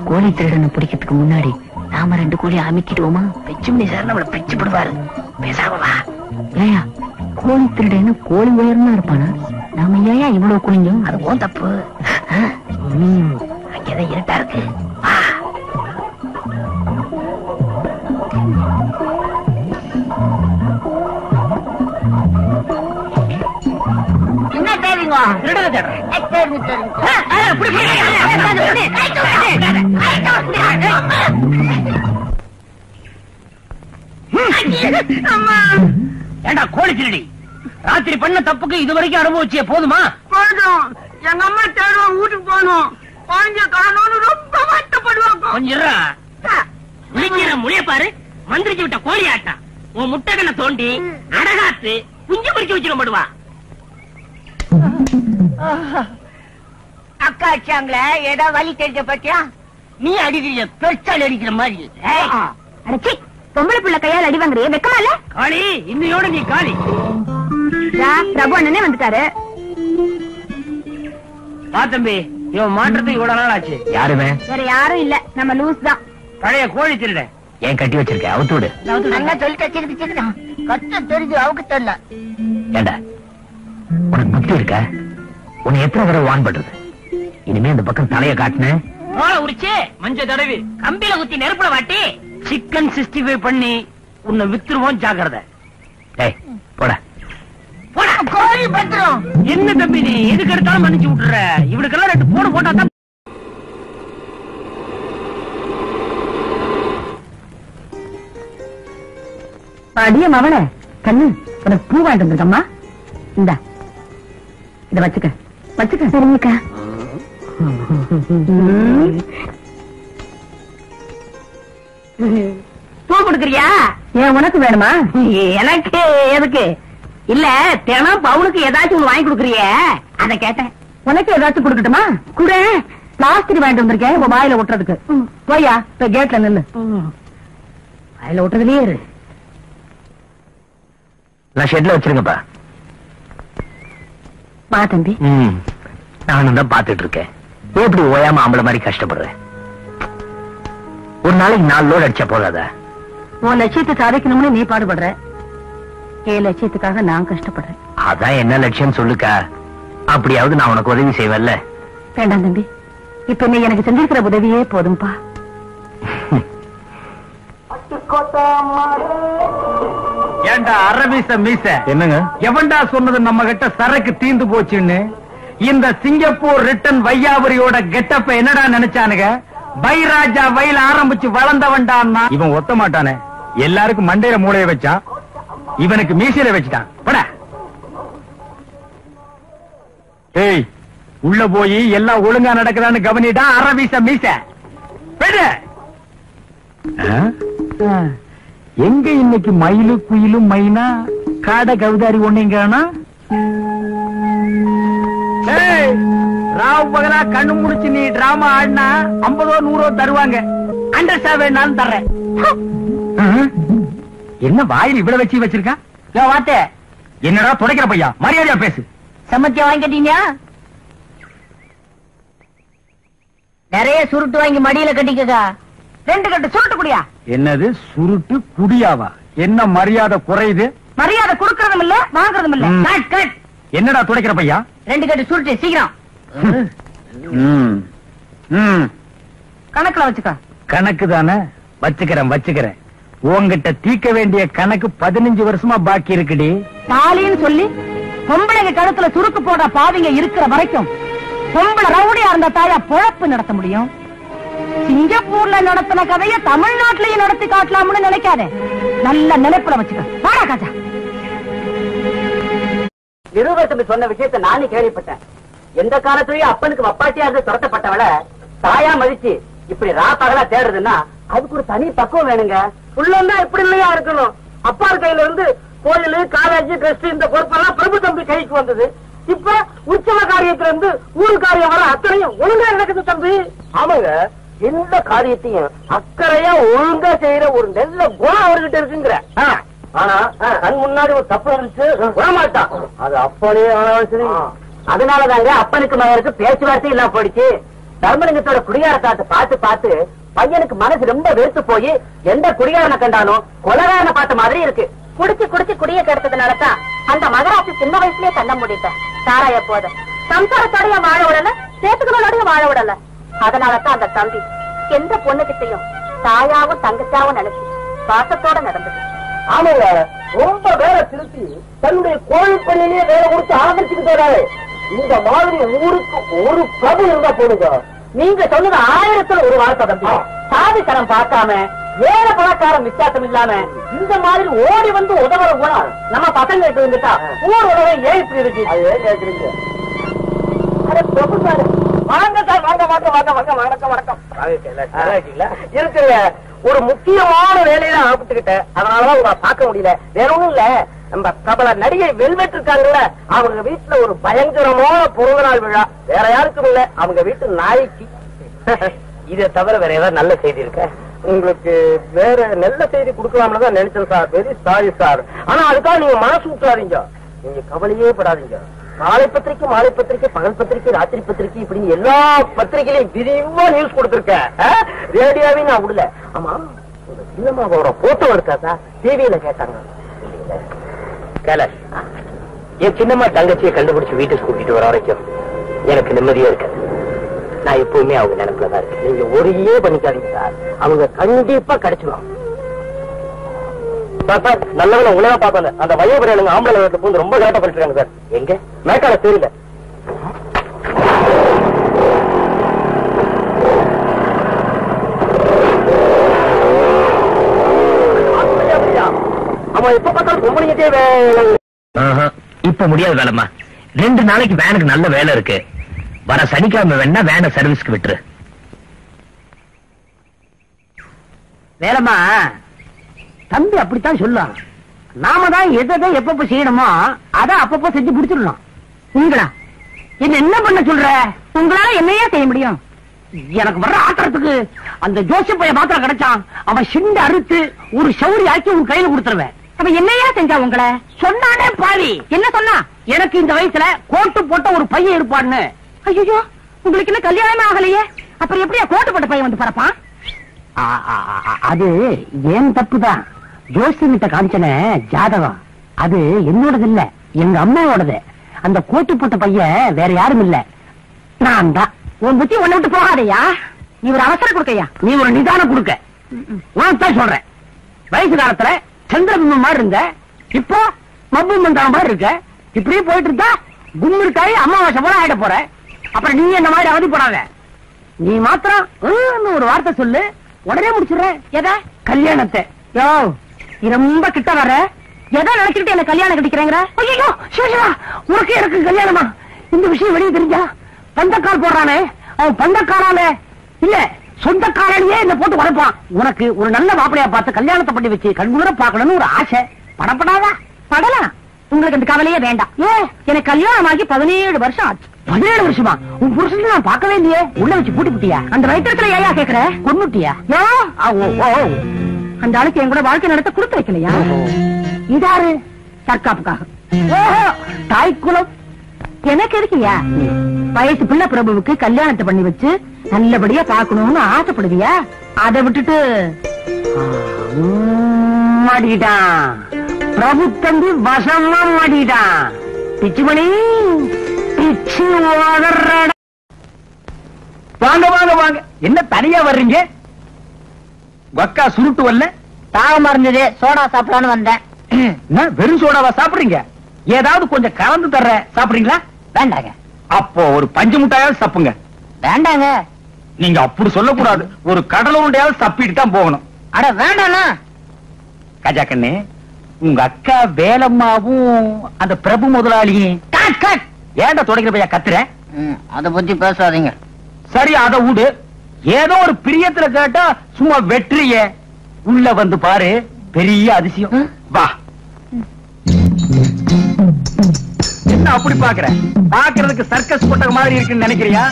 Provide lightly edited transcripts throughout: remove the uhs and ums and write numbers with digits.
கோழி திருடனை பிடிக்கிறதுக்கு முன்னாடி நாம 2 கோழி அமைக்கிடுவோமா? பெச்சுமணி சார் நம்மள பிச்சு போடுவாரு. பேசாமவா? ஏயா கோழி திருடன்னு கோழி உயர்மா இருப்பானா? நாம ஏயா இவ்வளவு குனிஞ்சோம்? அதுவும் தப்பு. அங்கேதான் இருட்டா இருக்கு. என்ன தேவைங்க? திருடனை தேடுறேன். ஏண்டா கோழி திருடி, ராத்திரி பண்ண தப்புக்கு இதுவரைக்கும் அனுபவிச்சிய போதுமா? போதும். எங்க அம்மா தேடுவோம், வீட்டுக்கு போகணும். குழந்தைய காணோம்னு ரொம்ப வருத்தப்படுவாங்க. கொஞ்சம் முடிய பாரு. மந்திரிச்சு விட்ட கோழி ஆட்டா உன் முட்டைகனை தோண்டி அடகாத்து குஞ்சு பறிக்க வச்சிருக்கா? அக்கா அடிச்சாங்களே, ஏதோ வலி தெரிஞ்ச பத்தியா? நீ அடிக்கிற பெருச்சால் அடிக்கிற மாதிரி. பொம்பளை பிள்ளை கையால் அடி வாங்குறிய வெக்கமா இல்ல? காளி, இன்னையோட நீ காளி. பிரபு அண்ணனே வந்துட்டாரு. வா தம்பி, இவன் மாற்றத்துக்கு இவ்வளவு நாள் ஆச்சு. யாருமே வேற யாரும் இல்ல, நம்ம லூஸ் தான். பழைய கோழி திருட. ஏன் கட்டி வச்சிருக்க? அவுத்துடு. நல்லா சொல்லிட்டு வச்சுக்கிட்டு கஷ்டம் தெரிஞ்சு அவுக்கு தெரியல. ஏண்டா உனக்கு புத்தி இருக்கா? உன்னை எத்தனை தடவை வான் பண்றது? இனிமே இந்த பக்கம் தலைய காட்டினேன் உரிச்சு மஞ்ச தடவி கம்பியில குத்தி நெருப்புல வாட்டி சிக்கன் 65 பண்ணி உன்னை வித்துருவோம். ஜாக்கிரதை. போட கோழி பத்திரம். என்ன தம்பி நீ எதுக்கு எடுத்தாலும் மன்னிச்சு விட்டுற? இவனுக்கெல்லாம் 2 போடு போட்டா தான். அடிய மவள கண்ணு, உனக்கு பூ வாங்கிட்டு வந்திருக்கம்மா. இந்த இத வச்சுக்க வச்சுக்க. சரிங்கக்கா. பூ கொடுக்குறியா? ஏன் உனக்கு வேணுமா? எனக்கு எதுக்கு இல்ல, தினம் பவுனுக்கு ஏதாச்சும் ஒண்ணு வாங்கி கொடுக்குறிய, அத கேட்டேன். உனக்கு ஏதாச்சும் கொடுக்கட்டுமா? கூட பிளாஸ்டிக் வாங்கிட்டு வந்திருக்கேன் உன் வாயில ஒட்டுறதுக்கு. போயா இப்ப கேட்ல நில்லு. வாயில ஒட்டுறதுலயே இரு. நான் ஷெட்ல வச்சிருங்கப்பா. வா தம்பி. நானும் தான் பாத்துட்டு இருக்கேன். எப்படி ஓயாம ஆம்பளை மாதிரி கஷ்டப்படுறேன். ஒரு நாளைக்கு 4 லோடு அடிச்சா போதாதா? உன் லட்சியத்தை சாதிக்கணும்னு நீ பாடுபடுற, என் லட்சியத்துக்காக நான் கஷ்டப்படுறேன். அதான் என்ன லட்சியம் சொல்லுக்கா. அப்படியாவது நான் உனக்கு உதவி செய்வேன்ல. வேண்டாம் தம்பி, இப்ப நீ எனக்கு செஞ்சிருக்கிற உதவியே போதும்பா. ஏண்டா அரபீச மீச, என்னங்க எவன்டா சொன்னது நம்ம கிட்ட சரக்கு தீந்து போச்சுன்னு? இந்த சிங்கப்பூர் ரிட்டன் வையாபுரியோட கெட்டப்ப என்னடா நினைச்சானுங்க? பைராஜா வயல ஆரம்பிச்சு வளர்ந்தவன்டான்னா இவன் ஒத்த மாட்டானே. எல்லாருக்கும் மண்டையில மூளைய வச்சான், இவனுக்கு மீசையில வச்சுட்டான். போடா. ஏய், உள்ள போய் எல்லாம் ஒழுங்கா நடக்குதான்னு கவனிடா அரபீச மீச. எங்க இன்னைக்கு மயிலு குயிலும் மைனா காட கவுதாரி ஒண்ணுங்கானா? ராவ் பகலா கண்ணு முடிச்சு நீ டிராமா ஆடினா 50 100 தருவாங்க. அண்டர்ஸ்டா வேணாலும் தர்றேன். என்ன வாயில் இவ்வளவு வச்சு வச்சிருக்கா? வார்த்தை என்னடா துடைக்கிற பையா, மரியாதையா பேசு. சமத்தியா வாங்கிட்டீங்க? நிறைய சுருட்டு வாங்கி மடியில கட்டிக்கா. 2 கட்டு சுருட்டு குடியா? என்னது சுருட்டு குடியாவா? என்ன மரியாதை குறையுது? மரியாதை கொடுக்கறதும் இல்ல வாங்குறதும் இல்ல. Cut cut. என்னடா துடைக்கிற பையா? 2 கட்டு சுருட்டு சீக்கிரம். கணக்குல வச்சுக்க. கணக்கு தானே வச்சுக்கிறேன். உன்கிட்ட தீக்க வேண்டிய கணக்கு 15 வருஷமா பாக்கி இருக்குடி. தாலின்னு சொல்லி பொம்பளைங்க கழுத்துல சுருக்கு போடுற பாவிங்க இருக்கிற வரைக்கும் பொம்பளை ரவுடியா இருந்த தாயா பொழப்பு நடத்த முடியும். சிங்கப்பூர்ல நடத்தின கதைய தமிழ்நாட்டிலையும் நடத்தி காட்டலாம்னு நினைக்காத. நல்ல நினைப்புல வச்சுக்க. வாடா காஜா. நிருபர் தம்பி சொன்ன விஷயத்தை நானே கேள்விப்பட்டேன். எந்த காலத்திலயும் அப்பனுக்கு வப்பாட்டியா இருந்து துரத்தப்பட்டவளை தாயா மதிச்சு இப்படி ராப்பகலா தேடுறதுன்னா அதுக்கு ஒரு தனி பக்குவம் வேணுங்க. உள்ளன்னா இப்படி இல்லையா இருக்கணும். அப்பா கையில இருந்து கோயில், காலேஜ், ட்ரஸ்ட் இந்த பொறுப்பெல்லாம் பிரபு தம்பி கைக்கு வந்தது. இப்ப உற்சவ காரியத்துல இருந்து ஊரு காரியம் வர அத்தனையும் ஒழுங்கா நடக்குது தம்பி. ஆமாங்க, எந்த காரியத்தையும் அக்கறையா ஒழுங்கா செய்யற ஒரு நல்ல குணம் அவர்கிட்ட இருக்குங்கிற. ஆனா கண் முன்னாடி ஒரு தப்பு இருந்துச்சு விடமாட்டான். அது அப்பனே ஆனாலும் சரி. அதனாலதாங்க அப்பனுக்கு மகனுக்கு பேச்சுவார்த்தை இல்லாம போயிடுச்சு. தர்மலிங்கத்தோட குடிகாரத்தாத்தை பார்த்து பார்த்து பையனுக்கு மனசு ரொம்ப வெறுத்து போய் எந்த குடிகாரனை கண்டாலும் கொலகாரனை பார்த்த மாதிரி இருக்கு. குடிச்சு குடிச்சு குடிய கெடுத்ததுனாலதான் அந்த மகராசி சின்ன வயசுலயே கண்ண முடிட்டேன். சாராய போத சம்சாரத்தோடைய வாழ விடல, சேத்துக்களோடைய வாழ விடல. அதனாலதான் அந்த தம்பி எந்த பொண்ணுகிட்டையும் தாயாவும் தங்கச்சாவும் நினைச்சு பாசத்தோட நடந்தது. ஆமாங்க, ரொம்ப வேலை திருத்தி தன்னுடைய கோயில் பள்ளியிலேயே வேலை கொடுத்து ஆதரிச்சுட்டு போறாரு. இந்த மாதிரி ஊருக்கு ஒரு பிரபு இருந்தா போடுங்க. நீங்க சொன்னது 1000த்துல ஒரு வார்த்தை தம்பி. சாதித்தனம் பார்க்காம ஏழை பணக்காரம் வித்தியாசம் இல்லாம இந்த மாதிரி ஓடி வந்து உதவுற குணம் நம்ம பசங்க இருந்துட்டா ஊர் உதவை ஏன் இப்படி இருக்கு? அது ஏன் கேக்குறீங்க? பிரபு சார் வாங்க சார், வாங்க வாங்க வாங்க வாங்க. வணக்கம் வணக்கம். இருக்குங்க, ஒரு முக்கியமான வேலையில ஆரம்பிச்சுக்கிட்டேன். அதனாலதான் உங்களை பார்க்க முடியல. வேற ஒண்ணும் இல்ல, நம்ம பிரபல நடிகை வெல்வெட் இருக்காங்கல்ல, அவங்க வீட்டுல ஒரு பயங்கரமான பிறந்தநாள் விழா. வேற யாருக்கும் இல்ல, அவங்க வீட்டு நாய்க்கு. இதை தவிர வேற ஏதாவது நல்ல செய்தி இருக்க? உங்களுக்கு வேற நல்ல செய்தி கொடுக்கலாம்னு தான் நினைச்சேன் சார். Very sorry sir. ஆனா அதுக்காக நீங்க மனசு விட்டுறாதீங்க. நீங்க கவலையே படாதீங்க. காலை பத்திரிக்கை, மாலை பத்திரிக்கை, பகல் பத்திரிக்கை, ராத்திரி பத்திரிக்கை, இப்படின்னு எல்லா பத்திரிகையிலையும் விரிவா நியூஸ் கொடுத்திருக்கேன். ரேடியோவே நான் விடல. ஆமா, சின்னம்மாவோட போட்டோ இருக்கா சார்? டிவியில கேட்டாங்க. கைலாஷ், என் சின்னம்மா தங்கச்சியை கண்டுபிடிச்சு வீட்டுக்கு கூட்டிட்டு வர வரைக்கும் எனக்கு நிம்மதியா இருக்கு. நான் எப்பவுமே அவங்க நினைப்புலதான் இருக்கேன். நீங்க ஒரே பண்ணிக்காதீங்க சார், அவங்க கண்டிப்பா கிடைச்சிடும். சார், நல்லவன உலக பார்த்தல அந்த வயோபுரியனுங்க ஆம்பளை வீட்டுல பூந்து ரொம்ப கரெக்டா பண்ணிருக்காங்க சார். எங்க மேக்கால தெரியல. ஆமா, எப்ப பார்த்தாலும் பொம்பளைங்கிட்டே இப்ப முடியாது வேலைமா. 2 நாளைக்கு வேனுக்கு நல்ல வேலை இருக்கு. வர சனிக்கிழமை வேணா வேனை சர்வீஸ்க்கு விட்டுரு. வேலைமா, தம்பி அப்படித்தான் சொல்லுவான். நாம தான் எதை எப்பப்ப செய்யணுமோ அதை அப்பப்போ செஞ்சு முடிச்சிடலாம். உங்களா என்ன பண்ண சொல்ற? உங்களால என்னையே செய்ய முடியும்? எனக்கு வர்ற ஆத்திரத்துக்கு அந்த ஜோசிய பைய மாத்திரம் கிடைச்சான். அவன் சிண்ட அறுத்து ஒரு சௌரி ஆக்கி உன் கையில கொடுத்துருவேன். அவன் என்னையா செஞ்சா உங்களை? சொன்னானே பாவி. என்ன சொன்னா? எனக்கு இந்த வயசுல கோட்டு போட்ட ஒரு பையன் இருப்பான்னு. ஐயோ, உங்களுக்கு என்ன கல்யாணமே ஆகலையே, அப்புறம் எப்படியா கோட்டு போட்ட பையன் வந்து பரப்பான்? அது ஏன் தப்புதான். ஜோசியமிட்ட காமிச்சன ஜாதகம் அது என்னோடது இல்ல, எங்க அம்மாவோடது. அந்த கோட்டு போட்ட பையன் வேற யாரும் இல்ல, நான் தான். உன் புத்தி ஒண்ணு விட்டு போகாதையா. நீ ஒரு அவசரம் கொடுக்கையா? நீ ஒரு நிதானம் கொடுக்க. உனக்கு சொல்றேன், வயசு காலத்துல சந்திரபிம்பம் மாதிரி இருந்த, இப்போ மப்பு மந்திரம் மாதிரி இருக்க. இப்படியே போயிட்டு இருந்தா கும்மிருக்காய் அமாவாசை போல ஆயிட போற. அப்புறம் நீ என்ன மாதிரி அவதிப்படாத. நீ மாத்திரம் ஒரு வார்த்தை சொல்லு, உடனே முடிச்சிடுறேன். எதை? கல்யாணத்தை. யோ, நீ ரொம்ப கிட்ட வர. எதை நினைச்சுட்டு என்ன கல்யாணம் கட்டிக்கிறேங்கிற? ஐயோ சிவா, உனக்கு எனக்கு கல்யாணமா? இந்த விஷயம் வெளியே தெரிஞ்சா பந்தக்கால் போடுறானே, அவன் பந்தக்காராலே இல்ல சொந்தக்காரனையே இந்த போட்டு உரைப்பான். உனக்கு ஒரு நல்ல மாப்பிளையா பார்த்து கல்யாணத்தை பண்ணி வச்சு கண்குளிர பாக்கணும்னு ஒரு ஆசை. படப்படாதா? படலாம். உங்களுக்கு அந்த கவலையே வேண்டாம். எனக்கு கல்யாணம் ஆகி 17 வருஷம் ஆச்சு. 17 வருஷமா? உன் புருஷன் நான் பார்க்கவே இல்லையே. உள்ள வச்சு பூட்டி புட்டியா? அந்த வயிற்றுல ஏயா கேக்குற? கொன்னுட்டியா? அந்த ஆளுக்கு என் கூட வாழ்க்கை நடத்த கொடுத்து வைக்கலையா? இதாரு தற்காப்புக்காக. தாய் குலம் எனக்கு இருக்கியா? வயசு பிள்ளை பிரபுவுக்கு கல்யாணத்தை பண்ணி வச்சு நல்லபடியா பாக்கணும்னு ஆசைப்படுவியா? அதை விட்டுட்டு மாட்டிக்கிட்டான். பிரபு தம்பி வசமா மாட்டிக்கிட்டான். பிச்சுமணி பிச்சு வாங்க வாங்க வாங்க. என்ன தனியா வர்றீங்க? வக்கா சுருட்டு வரல? தாகமா இருந்தது, சோடா சாப்பிடலான்னு வந்தேன். வெறும் சோடாவா சாப்பிடுறீங்க? ஏதாவது கொஞ்சம் கலந்து தர்ற சாப்பிடுறீங்களா? வேண்டாங்க. அப்போ ஒரு பஞ்சு முட்டாயாவது சப்புங்க. வேண்டாங்க. நீங்க அப்படி சொல்லக்கூடாது. ஒரு கடலை உண்டையாவது சப்பிட்டு தான் போகணும். அட வேண்டாண்ணா. கஜா கண்ணு, உங்க அக்கா வேலம்மாவும் அந்த பிரபு முதலாளியும் ஏன்டா தொடங்கிற பையா கத்துற? அத பத்தி பேசாதீங்க. சரி அத விடு. ஏதோ ஒரு பிரியத்துல கேட்டா சும்மா வெற்றியே. உள்ள வந்து பாரு, பெரிய அதிசயம். வா. என்ன அப்படி பாக்குற? பாக்குறதுக்கு சர்க்கஸ் கொட்டக மாதிரி இருக்குன்னு நினைக்கிறியா?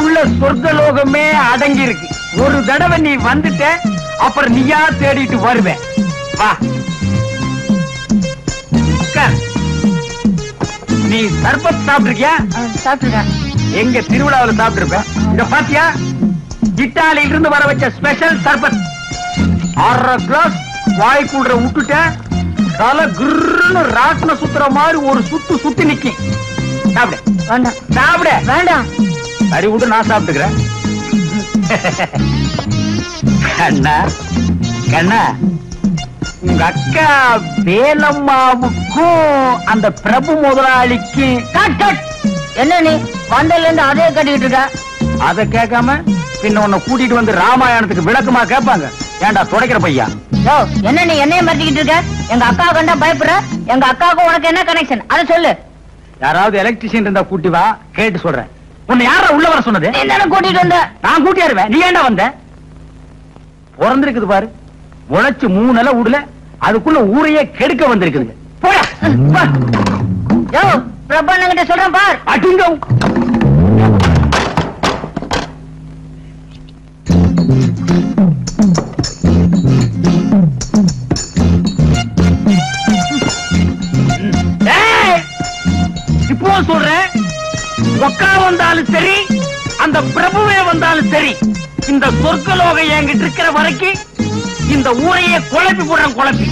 உள்ள சொர்க்கலோகமே அடங்கி இருக்கு. ஒரு தடவை நீ வந்துட்ட, அப்புறம் நீயா தேடிட்டு வருவேன். வா. நீ சர்பத் சாப்பிட்டிருக்கியா? சாப்பிட்டுருக்கேன். எங்க திருவிழாவில் சாப்பிட்டிருப்பேன். இத பாத்தியா? இட்டாலியில இருந்து வர வச்ச ஸ்பெஷல் சர்பத். 1/2 கிளாஸ் வாய்க்குள்ள விட்டுட்ட, தலை கிருன்னு ராட்ன சுத்துற மாதிரி ஒரு சுத்து சுத்தி நிக்கி. சாப்பிடு. வேண்டாம். சாப்பிட வேண்டாம். சரி விட்டு, நான் சாப்பிட்டுக்கிறேன். கண்ணா கண்ணா, உங்க அக்கா வேலம்மாவுக்கும் அந்த பிரபு முதலாளிக்கு என்ன நீ வந்ததுல இருந்து அதே கட்டிக்கிட்டு இருக்க? அத கேட்காம பின்ன உன்னை கூட்டிட்டு வந்து ராமாயணத்துக்கு விளக்கமா கேட்பாங்க. ஏண்டா துடைக்கிற பையா? யோ, என்ன நீ என்னைய மறைச்சிக்கிட்டு இருக்க? எங்க அக்கா கண்டா பயப்படுற? எங்க அக்காவுக்கும் உனக்கு என்ன கனெக்ஷன் அத சொல்லு. யாராவது எலக்ட்ரிஷியன் இருந்தா கூட்டி வா, கேட்டு சொல்றேன். உன்னை யாரா உள்ள வர சொன்னது? நீ தானே கூட்டிட்டு வந்த. நான் கூட்டியாருவேன். நீ ஏண்டா வந்த? பிறந்திருக்குது பாரு, முளைச்சு 3 நிலை விடல, அதுக்குள்ள ஊரையே கெடுக்க வந்திருக்குது. போயா. யோ, பிரபண்ண கிட்ட சொல்றேன் பார். அடிங்க. இப்போ சொல்றேன், ஒக்கா வந்தாலும் சரி, அந்த பிரபுவே வந்தாலும் சரி, இந்த சொர்க்கலோகம் என்கிட்ட இருக்கிற வரைக்கும் இந்த ஊரையே குழப்பி போடுறேன். குழப்பி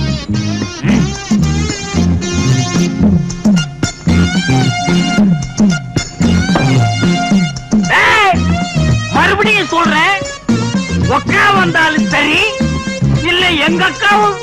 மறுபடியும் சொல்றேன், ஒக்கா வந்தாலும் சரி, இல்ல எங்க அக்காவும்